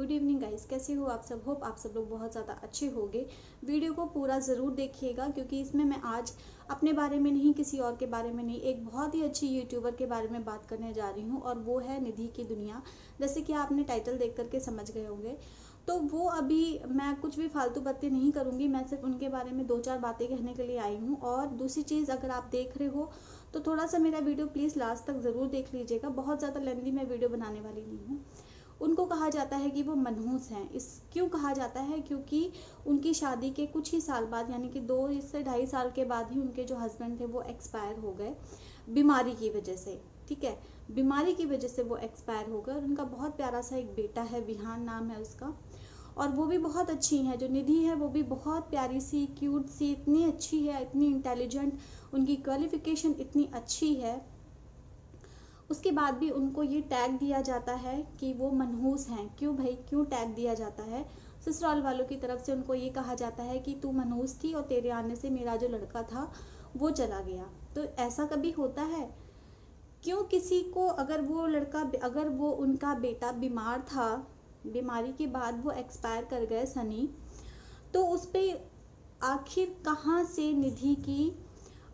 Good evening guys, कैसे हो आप सब। होप आप सब लोग बहुत ज़्यादा अच्छे होंगे। वीडियो को पूरा ज़रूर देखिएगा क्योंकि इसमें मैं आज अपने बारे में नहीं, किसी और के बारे में नहीं, एक बहुत ही अच्छी यूट्यूबर के बारे में बात करने जा रही हूँ और वो है निधि की दुनिया। जैसे कि आपने टाइटल देख करके समझ गए होंगे, तो वो अभी मैं कुछ भी फालतू बातें नहीं करूँगी, मैं सिर्फ उनके बारे में 2-4 बातें कहने के लिए आई हूँ। और दूसरी चीज़, अगर आप देख रहे हो तो थोड़ा सा मेरा वीडियो प्लीज़ लास्ट तक ज़रूर देख लीजिएगा। बहुत ज़्यादा लेंथी मैं वीडियो बनाने वाली नहीं हूँ। उनको कहा जाता है कि वो मनहूस हैं। इस क्यों कहा जाता है? क्योंकि उनकी शादी के कुछ ही साल बाद, यानी कि 2 से ढाई साल के बाद ही उनके जो हस्बैंड थे वो एक्सपायर हो गए बीमारी की वजह से। ठीक है, बीमारी की वजह से वो एक्सपायर हो गए। और उनका बहुत प्यारा सा एक बेटा है, विहान नाम है उसका, और वो भी बहुत अच्छी है। जो निधि है वो भी बहुत प्यारी सी, क्यूट सी, इतनी अच्छी है, इतनी इंटेलिजेंट, उनकी क्वालिफिकेशन इतनी अच्छी है। उसके बाद भी उनको ये टैग दिया जाता है कि वो मनहूस हैं। क्यों भाई, क्यों टैग दिया जाता है? ससुराल वालों की तरफ से उनको ये कहा जाता है कि तू मनहूस थी और तेरे आने से मेरा जो लड़का था वो चला गया। तो ऐसा कभी होता है? क्यों किसी को, अगर वो उनका बेटा बीमार था, बीमारी के बाद वो एक्सपायर कर गए सनी, तो उस पर आखिर कहाँ से निधि की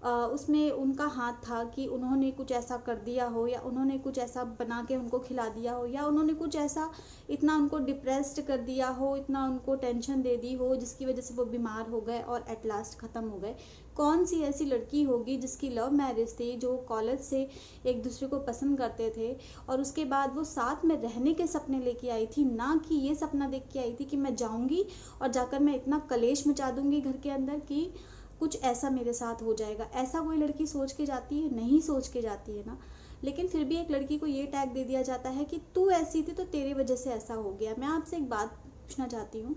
उसमें उनका हाथ था कि उन्होंने कुछ ऐसा कर दिया हो, या उन्होंने कुछ ऐसा बना के उनको खिला दिया हो, या उन्होंने कुछ ऐसा इतना उनको डिप्रेस्ड कर दिया हो, इतना उनको टेंशन दे दी हो जिसकी वजह से वो बीमार हो गए और एट लास्ट ख़त्म हो गए। कौन सी ऐसी लड़की होगी जिसकी लव मैरिज थी, जो कॉलेज से एक दूसरे को पसंद करते थे और उसके बाद वो साथ में रहने के सपने लेके आई थी, ना कि ये सपना देख के आई थी कि मैं जाऊँगी और जाकर मैं इतना कलेश मचा दूँगी घर के अंदर कि कुछ ऐसा मेरे साथ हो जाएगा। ऐसा कोई लड़की सोच के जाती है? नहीं सोच के जाती है ना। लेकिन फिर भी एक लड़की को ये टैग दे दिया जाता है कि तू ऐसी थी तो तेरी वजह से ऐसा हो गया। मैं आपसे एक बात पूछना चाहती हूँ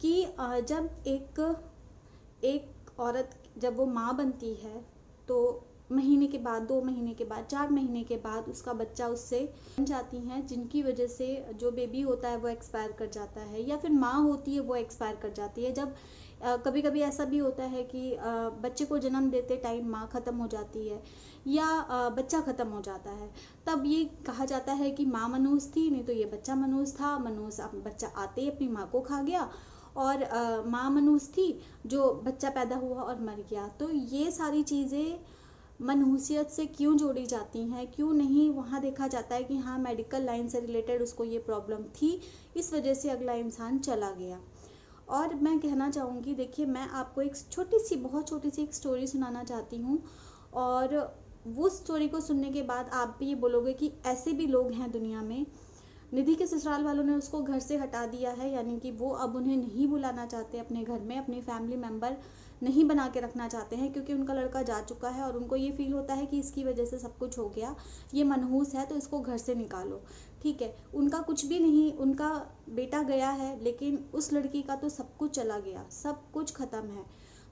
कि जब एक औरत जब वो माँ बनती है तो महीने के बाद, 2 महीने के बाद, 4 महीने के बाद उसका बच्चा उससे बन जाती हैं, जिनकी वजह से जो बेबी होता है वो एक्सपायर कर जाता है, या फिर माँ होती है वो एक्सपायर कर जाती है। जब कभी कभी ऐसा भी होता है कि बच्चे को जन्म देते टाइम माँ ख़त्म हो जाती है या बच्चा ख़त्म हो जाता है, तब ये कहा जाता है कि माँ मनहूस थी, नहीं तो ये बच्चा मनहूस था। मनहूस बच्चा आते ही अपनी माँ को खा गया, और माँ मनहूस थी, जो बच्चा पैदा हुआ और मर गया। तो ये सारी चीज़ें मनहूसियत से क्यों जोड़ी जाती हैं? क्यों नहीं वहाँ देखा जाता है कि हाँ, मेडिकल लाइन से रिलेटेड उसको ये प्रॉब्लम थी, इस वजह से अगला इंसान चला गया। और मैं कहना चाहूँगी, देखिए मैं आपको एक छोटी सी, बहुत छोटी सी एक स्टोरी सुनाना चाहती हूँ, और वो स्टोरी को सुनने के बाद आप भी ये बोलोगे कि ऐसे भी लोग हैं दुनिया में। निधि के ससुराल वालों ने उसको घर से हटा दिया है, यानी कि वो अब उन्हें नहीं बुलाना चाहते अपने घर में, अपने फैमिली मेम्बर नहीं बना के रखना चाहते हैं, क्योंकि उनका लड़का जा चुका है और उनको ये फील होता है कि इसकी वजह से सब कुछ हो गया, ये मनहूस है तो इसको घर से निकालो। ठीक है, उनका कुछ भी नहीं, उनका बेटा गया है, लेकिन उस लड़की का तो सब कुछ चला गया, सब कुछ ख़त्म है।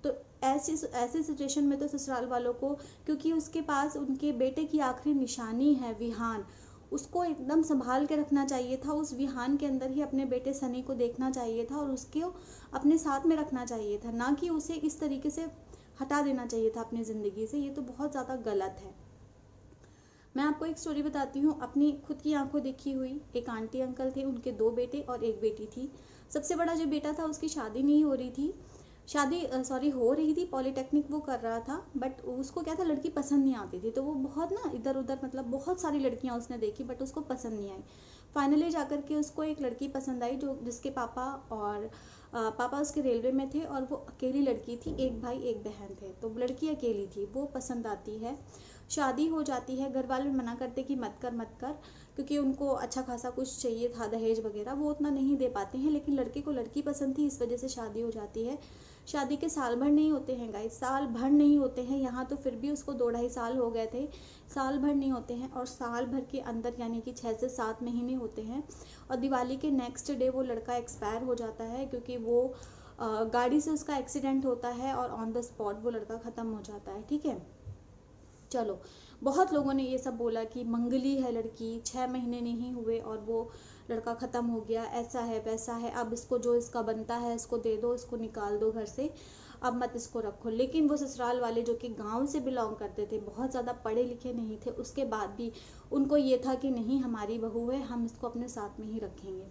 तो ऐसी सिचुएशन में तो ससुराल वालों को, क्योंकि उसके पास उनके बेटे की आखिरी निशानी है विहान, उसको एकदम संभाल के रखना चाहिए था। उस विहान के अंदर ही अपने बेटे सनी को देखना चाहिए था और उसको अपने साथ में रखना चाहिए था, ना कि उसे इस तरीके से हटा देना चाहिए था अपनी ज़िंदगी से। ये तो बहुत ज़्यादा गलत है। मैं आपको एक स्टोरी बताती हूँ, अपनी खुद की आंखों देखी हुई। एक आंटी अंकल थे, उनके 2 बेटे और 1 बेटी थी। सबसे बड़ा जो बेटा था उसकी शादी नहीं हो रही थी, हो रही थी, पॉलीटेक्निक वो कर रहा था, बट उसको क्या था, लड़की पसंद नहीं आती थी। तो वो बहुत ना इधर उधर, मतलब बहुत सारी लड़कियां उसने देखी, बट उसको पसंद नहीं आई। फाइनली जाकर के उसको एक लड़की पसंद आई, जो जिसके पापा उसके रेलवे में थे, और वो अकेली लड़की थी, 1 भाई 1 बहन थे, तो लड़की अकेली थी। वो पसंद आती है, शादी हो जाती है। घर वाले मना करते कि मत कर, क्योंकि उनको अच्छा खासा कुछ चाहिए था, दहेज वगैरह वो उतना नहीं दे पाते हैं, लेकिन लड़के को लड़की पसंद थी, इस वजह से शादी हो जाती है। शादी के साल भर नहीं होते हैं गाइस, साल भर नहीं होते हैं। यहाँ तो फिर भी उसको 2-2.5 साल हो गए थे, साल भर नहीं होते हैं। और साल भर के अंदर यानी कि 6 से 7 महीने होते हैं, और दिवाली के नेक्स्ट डे वो लड़का एक्सपायर हो जाता है, क्योंकि वो गाड़ी से उसका एक्सीडेंट होता है और ऑन द स्पॉट वो लड़का ख़त्म हो जाता है। ठीक है, चलो, बहुत लोगों ने ये सब बोला कि मंगली है लड़की, 6 महीने नहीं हुए और वो लड़का ख़त्म हो गया, ऐसा है वैसा है, अब इसको जो इसका बनता है इसको दे दो, इसको निकाल दो घर से, अब मत इसको रखो। लेकिन वो ससुराल वाले, जो कि गांव से बिलोंग करते थे, बहुत ज़्यादा पढ़े लिखे नहीं थे, उसके बाद भी उनको ये था कि नहीं, हमारी बहू है, हम इसको अपने साथ में ही रखेंगे।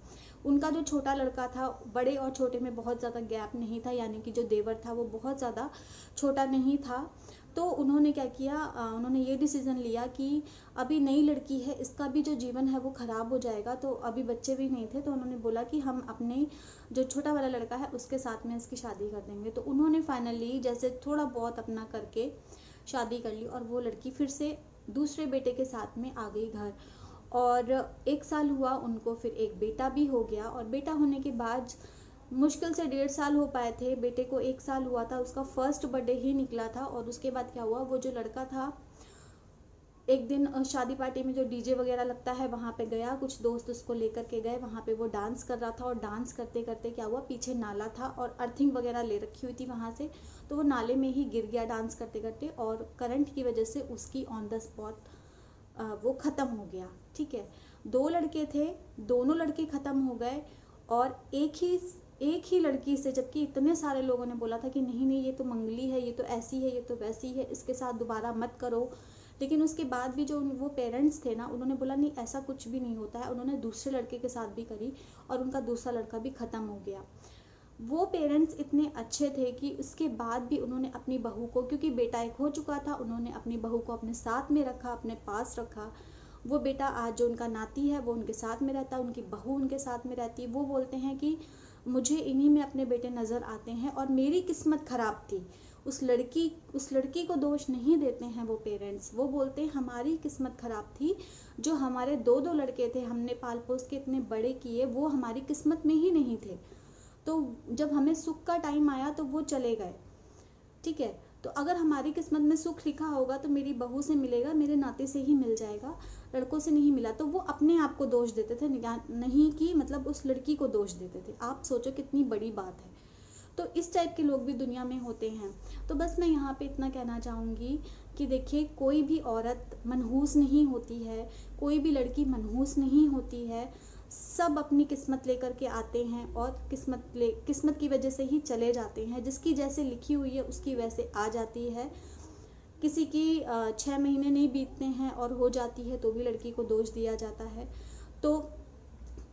उनका जो छोटा लड़का था, बड़े और छोटे में बहुत ज़्यादा गैप नहीं था, यानी कि जो देवर था वो बहुत ज़्यादा छोटा नहीं था। तो उन्होंने क्या किया, उन्होंने ये डिसीज़न लिया कि अभी नई लड़की है, इसका भी जो जीवन है वो ख़राब हो जाएगा, तो अभी बच्चे भी नहीं थे, तो उन्होंने बोला कि हम अपने जो छोटा वाला लड़का है उसके साथ में इसकी शादी कर देंगे। तो उन्होंने फाइनली जैसे थोड़ा बहुत अपना करके शादी कर ली और वो लड़की फिर से दूसरे बेटे के साथ में आ गई घर। और 1 साल हुआ उनको, फिर एक बेटा भी हो गया। और बेटा होने के बाद मुश्किल से 1.5 साल हो पाए थे, बेटे को 1 साल हुआ था, उसका फर्स्ट बर्थडे ही निकला था। और उसके बाद क्या हुआ, वो जो लड़का था एक दिन शादी पार्टी में जो डीजे वगैरह लगता है वहाँ पे गया, कुछ दोस्त उसको लेकर के गए, वहाँ पे वो डांस कर रहा था। और डांस करते करते क्या हुआ, पीछे नाला था और अर्थिंग वगैरह ले रखी हुई थी वहाँ से, तो वो नाले में ही गिर गया डांस करते करते, और करंट की वजह से उसकी ऑन द स्पॉट वो ख़त्म हो गया। ठीक है, 2 लड़के थे, दोनों लड़के ख़त्म हो गए। और एक ही लड़की से, जबकि इतने सारे लोगों ने बोला था कि नहीं नहीं ये तो मंगली है, ये तो ऐसी है, ये तो वैसी है, इसके साथ दोबारा मत करो, लेकिन उसके बाद भी जो वो पेरेंट्स थे ना, उन्होंने बोला नहीं ऐसा कुछ भी नहीं होता है। उन्होंने दूसरे लड़के के साथ भी करी और उनका दूसरा लड़का भी ख़त्म हो गया। वो पेरेंट्स इतने अच्छे थे कि उसके बाद भी उन्होंने अपनी बहू को, क्योंकि बेटा एक हो चुका था, उन्होंने अपनी बहू को अपने साथ में रखा, अपने पास रखा। वो बेटा आज जो उनका नाती है वो उनके साथ में रहता है, उनकी बहू उनके साथ में रहती है। वो बोलते हैं कि मुझे इन्हीं में अपने बेटे नज़र आते हैं और मेरी किस्मत ख़राब थी। उस लड़की को दोष नहीं देते हैं वो पेरेंट्स, वो बोलते हैं हमारी किस्मत ख़राब थी, जो हमारे 2 लड़के थे हमने पाल पोस के इतने बड़े किए, वो हमारी किस्मत में ही नहीं थे, तो जब हमें सुख का टाइम आया तो वो चले गए। ठीक है, तो अगर हमारी किस्मत में सुख लिखा होगा तो मेरी बहू से मिलेगा, मेरे नाते से ही मिल जाएगा, लड़कों से नहीं मिला। तो वो अपने आप को दोष देते थे, नहीं कि मतलब उस लड़की को दोष देते थे। आप सोचो कितनी बड़ी बात है। तो इस टाइप के लोग भी दुनिया में होते हैं। तो बस मैं यहाँ पे इतना कहना चाहूँगी कि देखिए, कोई भी औरत मनहूस नहीं होती है, कोई भी लड़की मनहूस नहीं होती है, सब अपनी किस्मत लेकर के आते हैं और किस्मत की वजह से ही चले जाते हैं। जिसकी जैसे लिखी हुई है उसकी वैसे आ जाती है। किसी की 6 महीने नहीं बीतते हैं और हो जाती है तो भी लड़की को दोष दिया जाता है। तो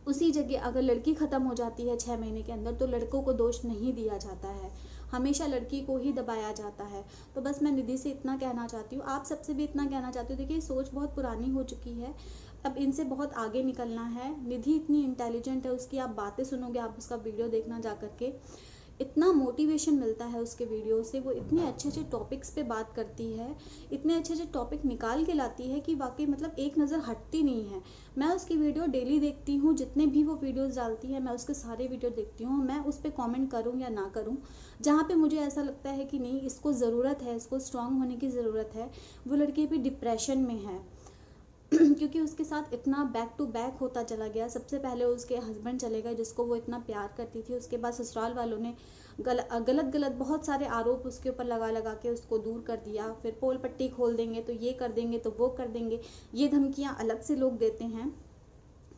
उसी जगह अगर लड़की ख़त्म हो जाती है 6 महीने के अंदर तो लड़कों को दोष नहीं दिया जाता है, हमेशा लड़की को ही दबाया जाता है। तो बस मैं निधि से इतना कहना चाहती हूँ, आप सबसे भी इतना कहना चाहती हूँ, देखिए सोच बहुत पुरानी हो चुकी है, अब इनसे बहुत आगे निकलना है। निधि इतनी इंटेलिजेंट है, उसकी आप बातें सुनोगे, आप उसका वीडियो देखना जा करके, इतना मोटिवेशन मिलता है उसके वीडियो से। वो इतने अच्छे अच्छे टॉपिक्स पे बात करती है, इतने अच्छे अच्छे टॉपिक निकाल के लाती है कि वाकई मतलब एक नज़र हटती नहीं है। मैं उसकी वीडियो डेली देखती हूँ, जितने भी वो वीडियोस डालती है मैं उसके सारे वीडियो देखती हूँ। मैं उस पर कॉमेंट करूँ या ना करूँ, जहाँ पे मुझे ऐसा लगता है कि नहीं इसको ज़रूरत है, इसको स्ट्रांग होने की ज़रूरत है, वो लड़की भी डिप्रेशन में है क्योंकि उसके साथ इतना बैक टू बैक होता चला गया। सबसे पहले उसके हस्बैंड चले गए जिसको वो इतना प्यार करती थी, उसके बाद ससुराल वालों ने गलत बहुत सारे आरोप उसके ऊपर लगा के उसको दूर कर दिया। फिर पोल पट्टी खोल देंगे तो ये कर देंगे तो वो कर देंगे, ये धमकियां अलग से लोग देते हैं,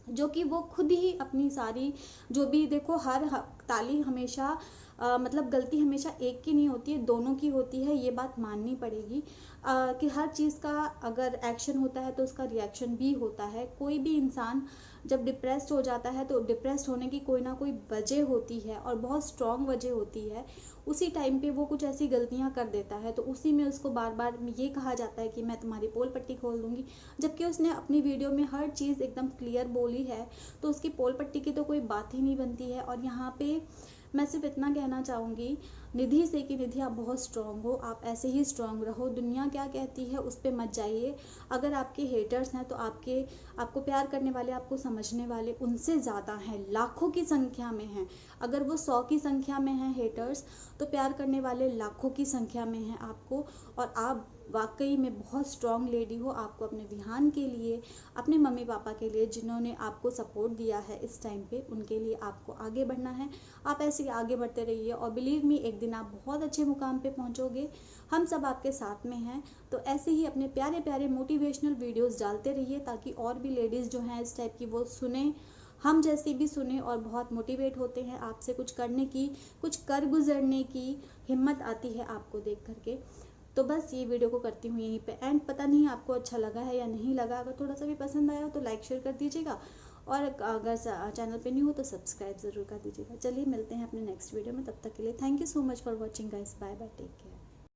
जो कि वो खुद ही अपनी सारी जो भी, देखो हर ताली हमेशा मतलब गलती हमेशा एक की नहीं होती है, दोनों की होती है, ये बात माननी पड़ेगी कि हर चीज़ का अगर एक्शन होता है तो उसका रिएक्शन भी होता है। कोई भी इंसान जब डिप्रेस्ड हो जाता है तो डिप्रेस्ड होने की कोई ना कोई वजह होती है और बहुत स्ट्रॉन्ग वजह होती है। उसी टाइम पे वो कुछ ऐसी गलतियां कर देता है तो उसी में उसको बार बार ये कहा जाता है कि मैं तुम्हारी पोल पट्टी खोल दूंगी, जबकि उसने अपनी वीडियो में हर चीज़ एकदम क्लियर बोली है, तो उसकी पोल पट्टी की तो कोई बात ही नहीं बनती है। और यहाँ पे मैं सिर्फ इतना कहना चाहूँगी निधि से कि निधि आप बहुत स्ट्रांग हो, आप ऐसे ही स्ट्रांग रहो। दुनिया क्या कहती है उस पर मत जाइए। अगर आपके हेटर्स हैं तो आपको प्यार करने वाले, आपको समझने वाले उनसे ज़्यादा हैं, लाखों की संख्या में हैं। अगर वो 100 की संख्या में हैं हेटर्स, तो प्यार करने वाले लाखों की संख्या में हैं आपको। और आप वाकई में बहुत स्ट्रांग लेडी हो। आपको अपने विहान के लिए, अपने मम्मी पापा के लिए, जिन्होंने आपको सपोर्ट दिया है इस टाइम पे, उनके लिए आपको आगे बढ़ना है। आप ऐसे ही आगे बढ़ते रहिए और बिलीव मी एक दिन आप बहुत अच्छे मुकाम पे पहुंचोगे। हम सब आपके साथ में हैं। तो ऐसे ही अपने प्यारे प्यारे मोटिवेशनल वीडियोस डालते रहिए ताकि और भी लेडीज़ जो हैं इस टाइप की वो सुने, हम जैसे भी सुने और बहुत मोटिवेट होते हैं। आपसे कुछ करने की, कुछ कर गुजरने की हिम्मत आती है आपको देख करके। तो बस ये वीडियो को करती हूँ यहीं पे एंड। पता नहीं आपको अच्छा लगा है या नहीं लगा, अगर थोड़ा सा भी पसंद आया तो लाइक शेयर कर दीजिएगा और अगर चैनल पे न्यू हो तो सब्सक्राइब ज़रूर कर दीजिएगा। चलिए मिलते हैं अपने नेक्स्ट वीडियो में, तब तक के लिए thank you so much for watching guys, bye bye, take care.